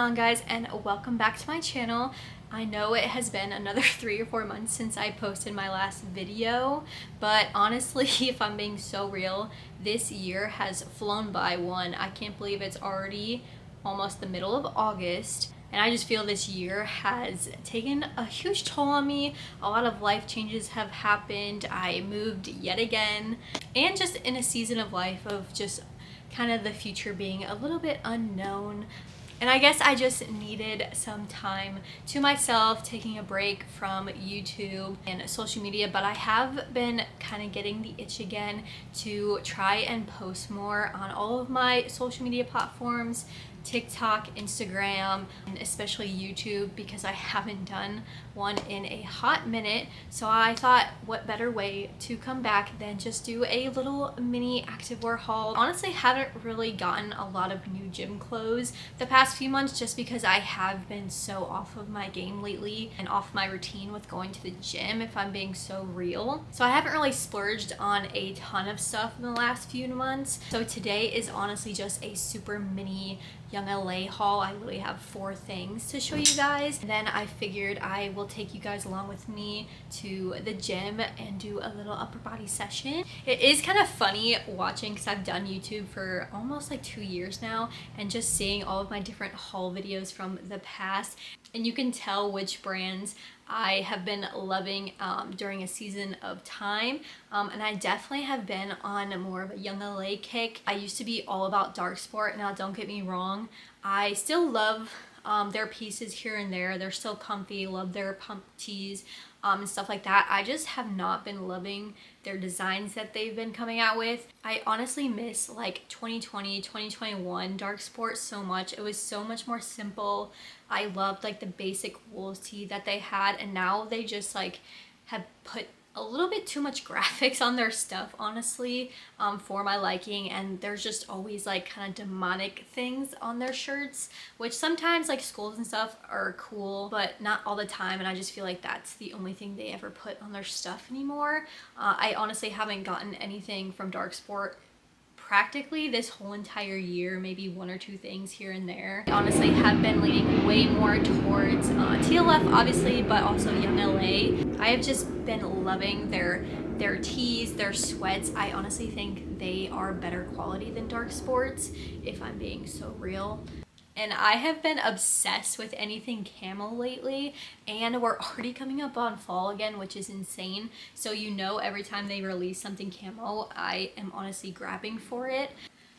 on, guys, and welcome back to my channel. I know it has been another 3 or 4 months since I posted my last video, but honestly, if I'm being so real, this year has flown by. I can't believe it's already almost the middle of August, and I just feel this year has taken a huge toll on me. A lot of life changes have happened. I moved yet again, and just in a season of life of just kind of the future being a little bit unknown. And I guess I just needed some time to myself, taking a break from YouTube and social media, but I have been kind of getting the itch again to try and post more on all of my social media platforms, TikTok, Instagram, and especially YouTube, because I haven't done one in a hot minute. So I thought, what better way to come back than just do a little mini activewear haul. Honestly, haven't really gotten a lot of new gym clothes the past few months just because I have been so off of my game lately and off my routine with going to the gym, if I'm being so real. So I haven't really splurged on a ton of stuff in the last few months. So today is honestly just a super mini Youngla haul. I literally have 4 things to show you guys. And then I figured I will take you guys along with me to the gym and do a little upper body session. It is kind of funny watching, because I've done YouTube for almost like 2 years now, and just seeing all of my different haul videos from the past, and you can tell which brands I have been loving during a season of time, and I definitely have been on more of a Youngla kick. I used to be all about dark sport. Now, don't get me wrong, I still love their pieces here and there. They're still comfy, love their pump tees and stuff like that. I just have not been loving their designs that they've been coming out with. I honestly miss like 2020, 2021 dark sport so much. It was so much more simple. I loved like the basic wool tee that they had, and now they just like have put a little bit too much graphics on their stuff, honestly, for my liking, and there's just always like kind of demonic things on their shirts, which sometimes like schools and stuff are cool, but not all the time, and I just feel like that's the only thing they ever put on their stuff anymore. I honestly haven't gotten anything from dark sport practically this whole entire year, maybe 1 or 2 things here and there. I honestly have been leaning way more towards TLF, obviously, but also Youngla. I have just been loving their tees, their sweats. I honestly think they are better quality than dark sports, if I'm being so real. And I have been obsessed with anything camo lately, and we're already coming up on fall again, which is insane. So you know, every time they release something camo, I am honestly grabbing for it.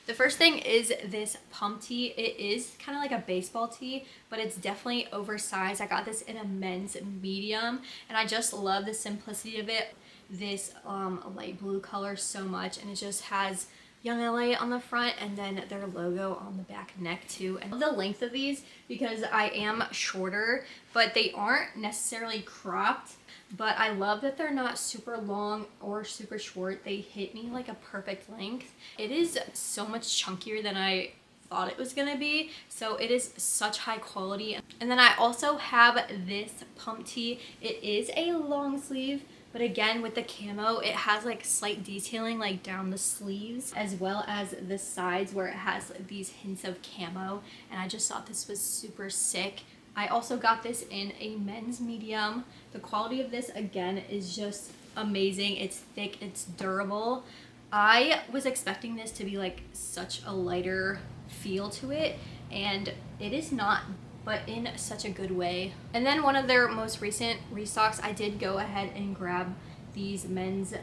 The first thing is this pump tee. It is kind of like a baseball tee, but it's definitely oversized. I got this in a men's medium, and I just love the simplicity of it. This light blue color so much, and it just has Youngla on the front and then their logo on the back neck too. And the length of these, because I am shorter, but they aren't necessarily cropped, but I love that they're not super long or super short. They hit me like a perfect length. It is so much chunkier than I thought it was gonna be, so it is such high quality. And then I also have this pump tee. It is a long sleeve, but again, with the camo, it has like slight detailing like down the sleeves, as well as the sides where it has these hints of camo, and I just thought this was super sick. I also got this in a men's medium. The quality of this, again, is just amazing. It's thick, it's durable. I was expecting this to be like such a lighter feel to it, and it is not, but in such a good way. And then one of their most recent restocks, I did go ahead and grab these men's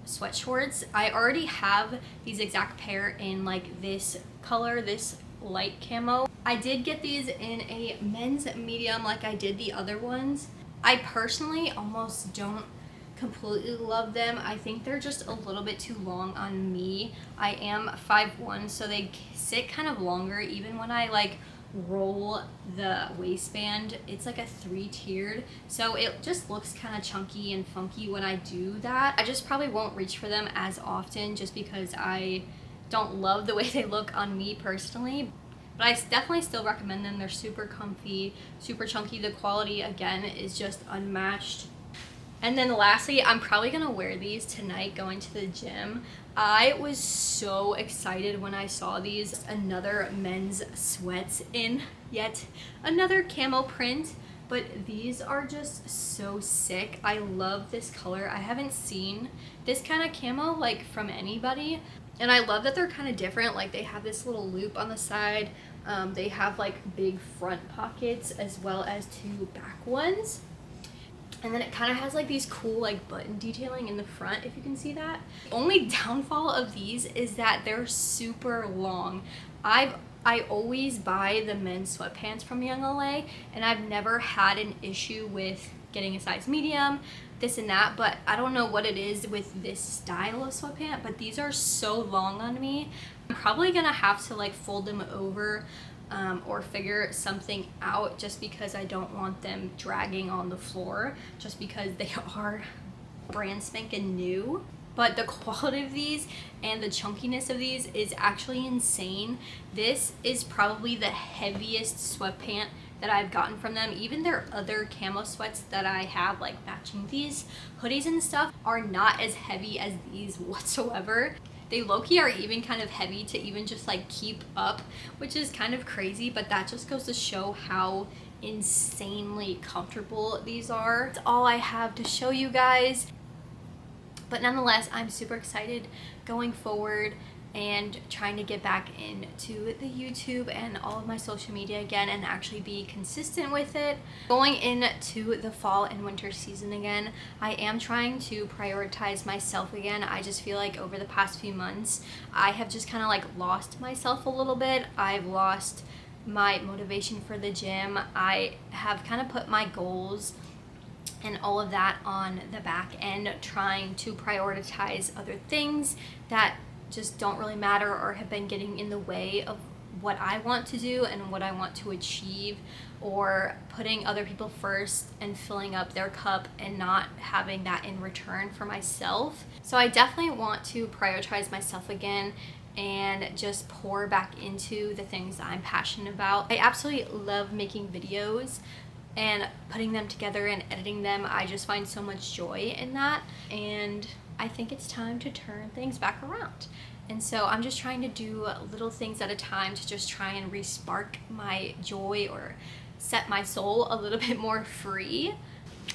sweat shorts. I already have these exact pair in like this color, this light camo. I did get these in a men's medium like I did the other ones. I personally almost don't completely love them. I think they're just a little bit too long on me. I am 5'1", so they sit kind of longer. Even when I like roll the waistband, it's like a 3-tiered, so it just looks kind of chunky and funky when I do that. I just probably won't reach for them as often just because I don't love the way they look on me personally, but I definitely still recommend them. They're super comfy, super chunky. The quality, again, is just unmatched. And then lastly, I'm probably gonna wear these tonight going to the gym. I was so excited when I saw these. Another men's sweats in yet another camo print, but these are just so sick. I love this color. I haven't seen this kind of camo like from anybody, and I love that they're kind of different. Like they have this little loop on the side. They have like big front pockets as well as two back ones. And then it kind of has like these cool like button detailing in the front, if you can see that. The only downfall of these is that they're super long. I always buy the men's sweatpants from Youngla, and I've never had an issue with getting a size medium, this and that, but I don't know what it is with this style of sweatpant, but these are so long on me. I'm probably gonna have to like fold them over or figure something out, just because I don't want them dragging on the floor, just because they are brand spanking new. But the quality of these and the chunkiness of these is actually insane. This is probably the heaviest sweatpant that I've gotten from them. Even their other camo sweats that I have, like matching these hoodies and stuff, are not as heavy as these whatsoever. They low-key are even kind of heavy to even just like keep up, which is kind of crazy, but that just goes to show how insanely comfortable these are. That's all I have to show you guys. But nonetheless, I'm super excited going forward and trying to get back into the YouTube and all of my social media again and actually be consistent with it. Going into the fall and winter season again, I am trying to prioritize myself again. I just feel like over the past few months, I have just kind of like lost myself a little bit. I've lost my motivation for the gym. I have kind of put my goals and all of that on the back end, trying to prioritize other things that just don't really matter or have been getting in the way of what I want to do and what I want to achieve, or putting other people first and filling up their cup and not having that in return for myself. So I definitely want to prioritize myself again and just pour back into the things that I'm passionate about. I absolutely love making videos and putting them together and editing them. I just find so much joy in that, and I think it's time to turn things back around. And so I'm just trying to do little things at a time to just try and re-spark my joy or set my soul a little bit more free.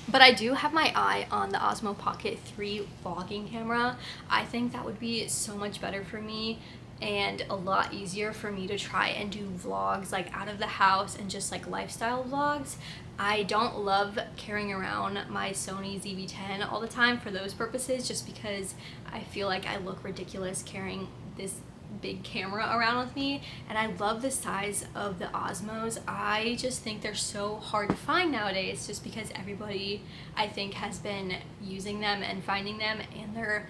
But I do have my eye on the Osmo Pocket 3 vlogging camera. I think that would be so much better for me and a lot easier for me to try and do vlogs like out of the house and just like lifestyle vlogs. I don't love carrying around my Sony ZV-10 all the time for those purposes, just because I feel like I look ridiculous carrying this big camera around with me. And I love the size of the Osmos. I just think they're so hard to find nowadays, just because everybody, I think, has been using them and finding them, and they're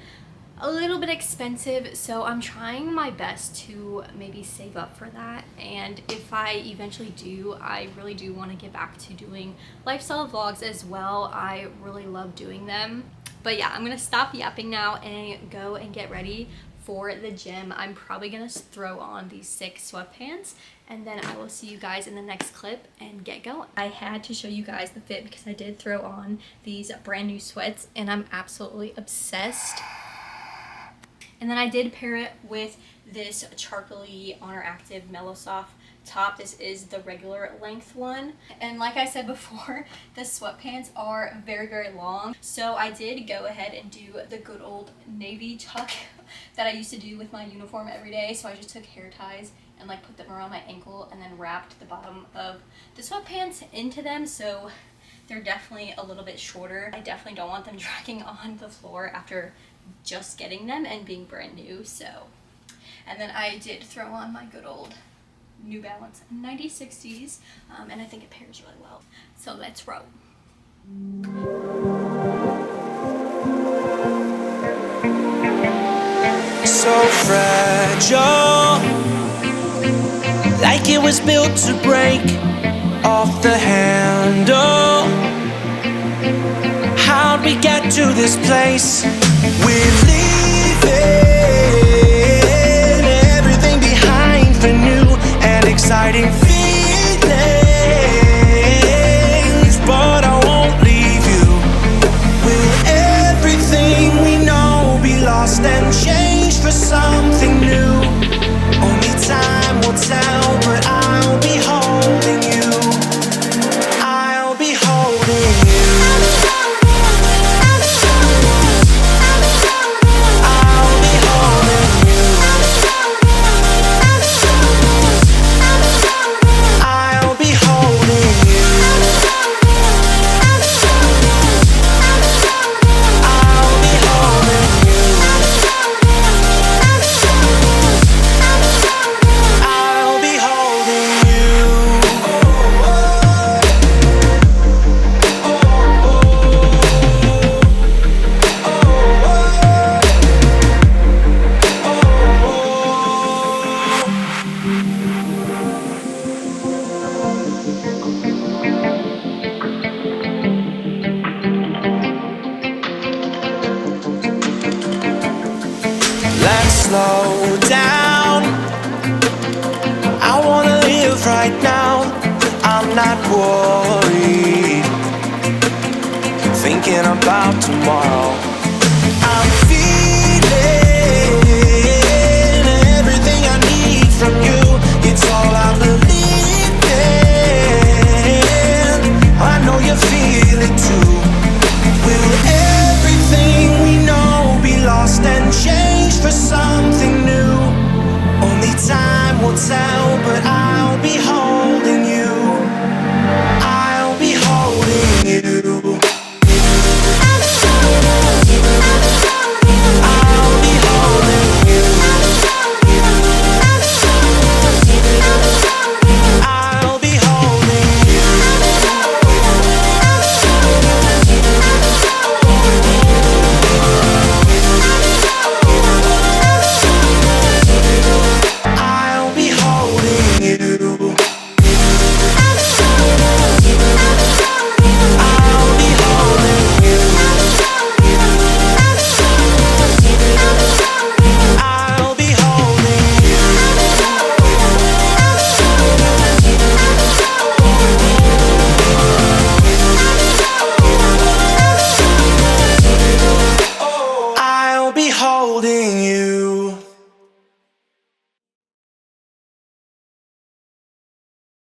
a little bit expensive. So I'm trying my best to maybe save up for that, and if I eventually do, I really do want to get back to doing lifestyle vlogs as well. I really love doing them. But yeah, I'm gonna stop yapping now and go and get ready for the gym. I'm probably gonna throw on these 6 sweatpants, and then I will see you guys in the next clip and get going. I had to show you guys the fit because I did throw on these brand new sweats and I'm absolutely obsessed. And then I did pair it with this charcoaly Honor Active Mellow Soft top. This is the regular length one. And like I said before, the sweatpants are very, very long. So I did go ahead and do the good old navy tuck that I used to do with my uniform every day. So I just took hair ties and like put them around my ankle and then wrapped the bottom of the sweatpants into them. So they're definitely a little bit shorter. I definitely don't want them dragging on the floor after just getting them and being brand new. So, and then I did throw on my good old New Balance 9060s, and I think it pairs really well. So let's roll. So fragile, like it was built to break off the handle. How'd we get to this place? We're leaving everything behind for new and exciting feelings, but I won't leave you. We're slow down. I wanna live right now. I'm not worried, thinking about tomorrow.